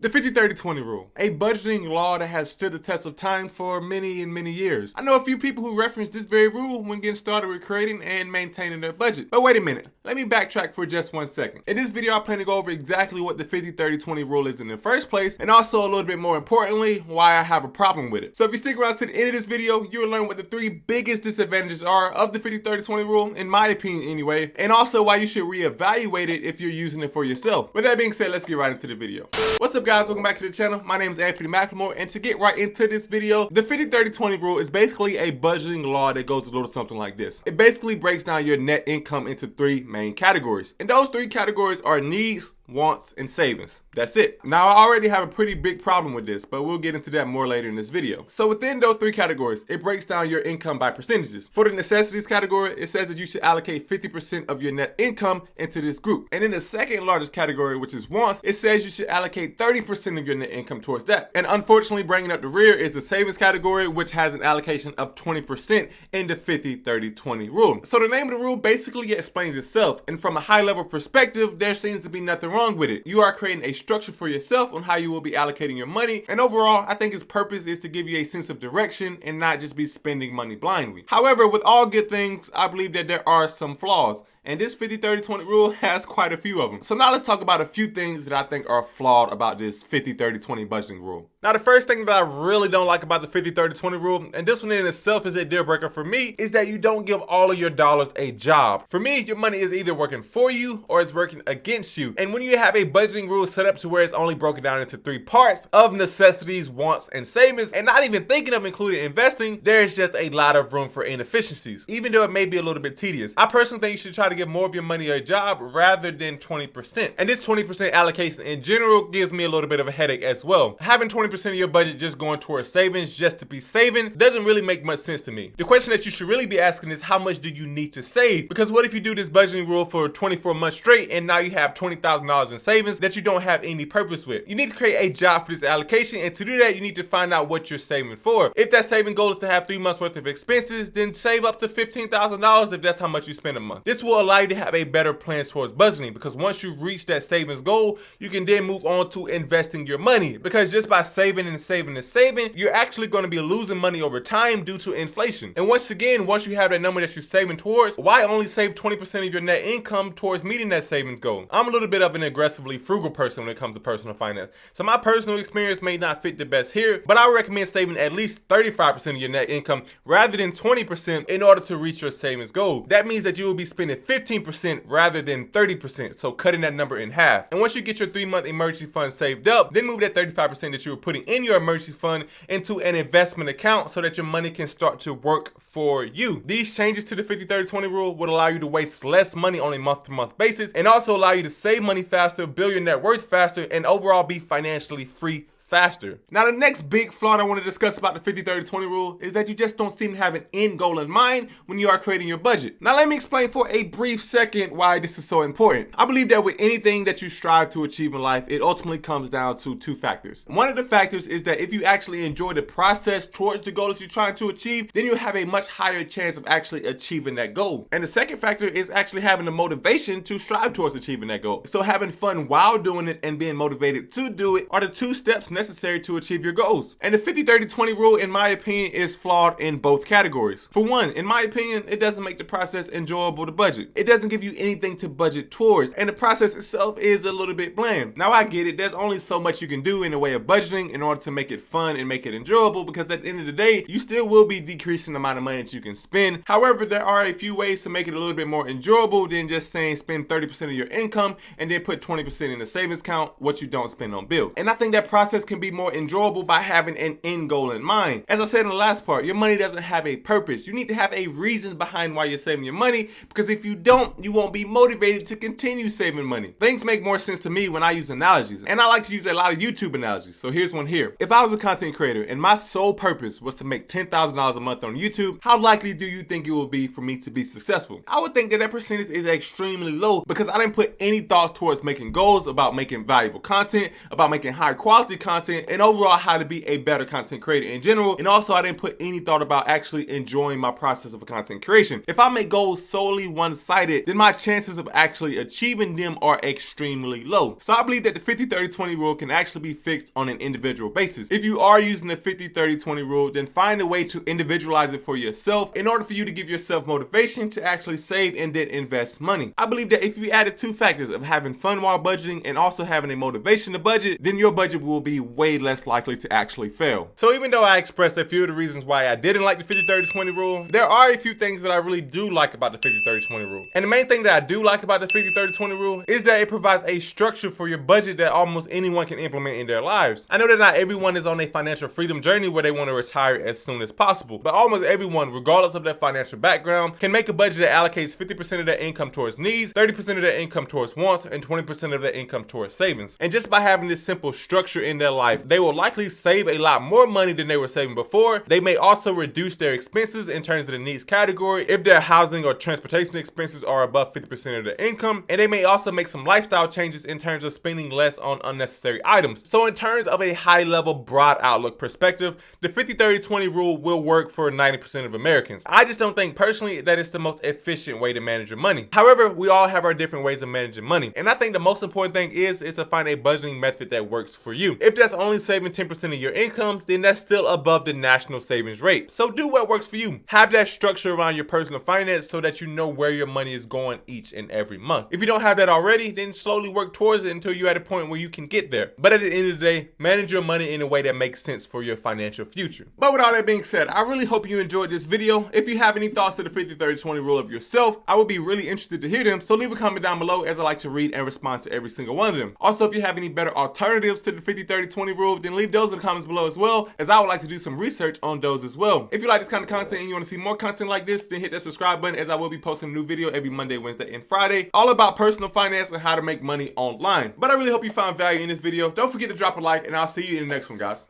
The 50-30-20 rule, a budgeting law that has stood the test of time for many and many years. I know a few people who reference this very rule when getting started with creating and maintaining their budget. But wait a minute, let me backtrack for just 1 second. In this video, I plan to go over exactly what the 50-30-20 rule is in the first place, and also a little bit more importantly, why I have a problem with it. So if you stick around to the end of this video, you will learn what the 3 biggest disadvantages are of the 50-30-20 rule, in my opinion anyway, and also why you should reevaluate it if you're using it for yourself. With that being said, let's get right into the video. What's up guys, welcome back to the channel. My name is Anfernee, and to get right into this video, the 50-30-20 rule is basically a budgeting law that goes a little something like this. It basically breaks down your net income into 3 main categories. And those 3 categories are needs, wants, and savings. That's it. Now, I already have a pretty big problem with this, but we'll get into that more later in this video. So within those 3 categories, it breaks down your income by percentages. For the necessities category, it says that you should allocate 50% of your net income into this group. And in the second largest category, which is wants, it says you should allocate 30% of your net income towards that. And unfortunately, bringing up the rear is the savings category, which has an allocation of 20% in the 50-30-20 rule. So the name of the rule basically explains itself. And from a high level perspective, there seems to be nothing wrong with it. You are creating a structure for yourself on how you will be allocating your money, and overall I think its purpose is to give you a sense of direction and not just be spending money blindly. However, with all good things, I believe that there are some flaws, and this 50-30-20 rule has quite a few of them. So now let's talk about a few things that I think are flawed about this 50-30-20 budgeting rule. Now the first thing that I really don't like about the 50-30-20 rule, and this one in itself is a deal breaker for me, is that you don't give all of your dollars a job. For me, your money is either working for you or it's working against you. And when you have a budgeting rule set up to where it's only broken down into 3 parts of necessities, wants, and savings, and not even thinking of including investing, there's just a lot of room for inefficiencies, even though it may be a little bit tedious. I personally think you should try to give more of your money a job rather than 20%. And this 20% allocation in general gives me a little bit of a headache as well. Having 20% of your budget just going towards savings just to be saving doesn't really make much sense to me. The question that you should really be asking is, how much do you need to save? Because what if you do this budgeting rule for 24 months straight and now you have $20,000 in savings that you don't have any purpose with? You need to create a job for this allocation, and to do that you need to find out what you're saving for. If that saving goal is to have 3 months worth of expenses, then save up to $15,000 if that's how much you spend a month. This will allow you to have a better plan towards budgeting, because once you reach that savings goal, you can then move on to investing your money, because just by saving and saving and saving, you're actually going to be losing money over time due to inflation. And once again, once you have that number that you're saving towards, why only save 20% of your net income towards meeting that savings goal? I'm a little bit of an aggressively frugal person when it comes to personal finance, so my personal experience may not fit the best here, but I would recommend saving at least 35% of your net income rather than 20% in order to reach your savings goal. That means that you will be spending 15% rather than 30%, so cutting that number in half. And once you get your 3-month emergency fund saved up, then move that 35% that you were putting in your emergency fund into an investment account so that your money can start to work for you. These changes to the 50-30-20 rule would allow you to waste less money on a month-to-month basis, and also allow you to save money faster, build your net worth faster, and overall be financially free faster. Now the next big flaw I want to discuss about the 50-30-20 rule is that you just don't seem to have an end goal in mind when you are creating your budget. Now let me explain for a brief second why this is so important. I believe that with anything that you strive to achieve in life, it ultimately comes down to 2 factors. One of the factors is that if you actually enjoy the process towards the goal that you're trying to achieve, then you'll have a much higher chance of actually achieving that goal. And the second factor is actually having the motivation to strive towards achieving that goal. So having fun while doing it and being motivated to do it are the 2 steps necessary to achieve your goals. And the 50-30-20 rule, in my opinion, is flawed in both categories. For one, in my opinion, it doesn't make the process enjoyable to budget. It doesn't give you anything to budget towards, and the process itself is a little bit bland. Now I get it, there's only so much you can do in the way of budgeting in order to make it fun and make it enjoyable, because at the end of the day, you still will be decreasing the amount of money that you can spend. However, there are a few ways to make it a little bit more enjoyable than just saying spend 30% of your income and then put 20% in the savings account, what you don't spend on bills. And I think that process can be more enjoyable by having an end goal in mind. As I said in the last part, your money doesn't have a purpose. You need to have a reason behind why you're saving your money, because if you don't, you won't be motivated to continue saving money. Things make more sense to me when I use analogies, and I like to use a lot of YouTube analogies. So here's one here. If I was a content creator and my sole purpose was to make $10,000 a month on YouTube, how likely do you think it will be for me to be successful? I would think that that percentage is extremely low, because I didn't put any thoughts towards making goals about making valuable content, about making high quality content, content, and overall how to be a better content creator in general. And also I didn't put any thought about actually enjoying my process of content creation. If I make goals solely one-sided, then my chances of actually achieving them are extremely low. So I believe that the 50-30-20 rule can actually be fixed on an individual basis. If you are using the 50-30-20 rule, then find a way to individualize it for yourself in order for you to give yourself motivation to actually save and then invest money. I believe that if you added two factors of having fun while budgeting and also having a motivation to budget, then your budget will be way less likely to actually fail. So even though I expressed a few of the reasons why I didn't like the 50-30-20 rule, there are a few things that I really do like about the 50-30-20 rule. And the main thing that I do like about the 50-30-20 rule is that it provides a structure for your budget that almost anyone can implement in their lives. I know that not everyone is on a financial freedom journey where they want to retire as soon as possible, but almost everyone, regardless of their financial background, can make a budget that allocates 50% of their income towards needs, 30% of their income towards wants, and 20% of their income towards savings. And just by having this simple structure in their life, they will likely save a lot more money than they were saving before. They may also reduce their expenses in terms of the needs category if their housing or transportation expenses are above 50% of their income, and they may also make some lifestyle changes in terms of spending less on unnecessary items. So in terms of a high level broad outlook perspective, the 50-30-20 rule will work for 90% of Americans. I just don't think personally that it's the most efficient way to manage your money. However, we all have our different ways of managing money, and I think the most important thing is to find a budgeting method that works for you. If that's only saving 10% of your income, then that's still above the national savings rate. So do what works for you. Have that structure around your personal finance so that you know where your money is going each and every month. If you don't have that already, then slowly work towards it until you're at a point where you can get there. But at the end of the day, manage your money in a way that makes sense for your financial future. But with all that being said, I really hope you enjoyed this video. If you have any thoughts to the 50-30-20 rule of yourself, I would be really interested to hear them. So leave a comment down below, as I like to read and respond to every single one of them. Also, if you have any better alternatives to the 50-30-20 rule, then leave those in the comments below as well, as I would like to do some research on those as well. If you like this kind of content and you want to see more content like this, then hit that subscribe button, as I will be posting a new video every Monday, Wednesday, and Friday, all about personal finance and how to make money online. But I really hope you found value in this video. Don't forget to drop a like, and I'll see you in the next one, guys.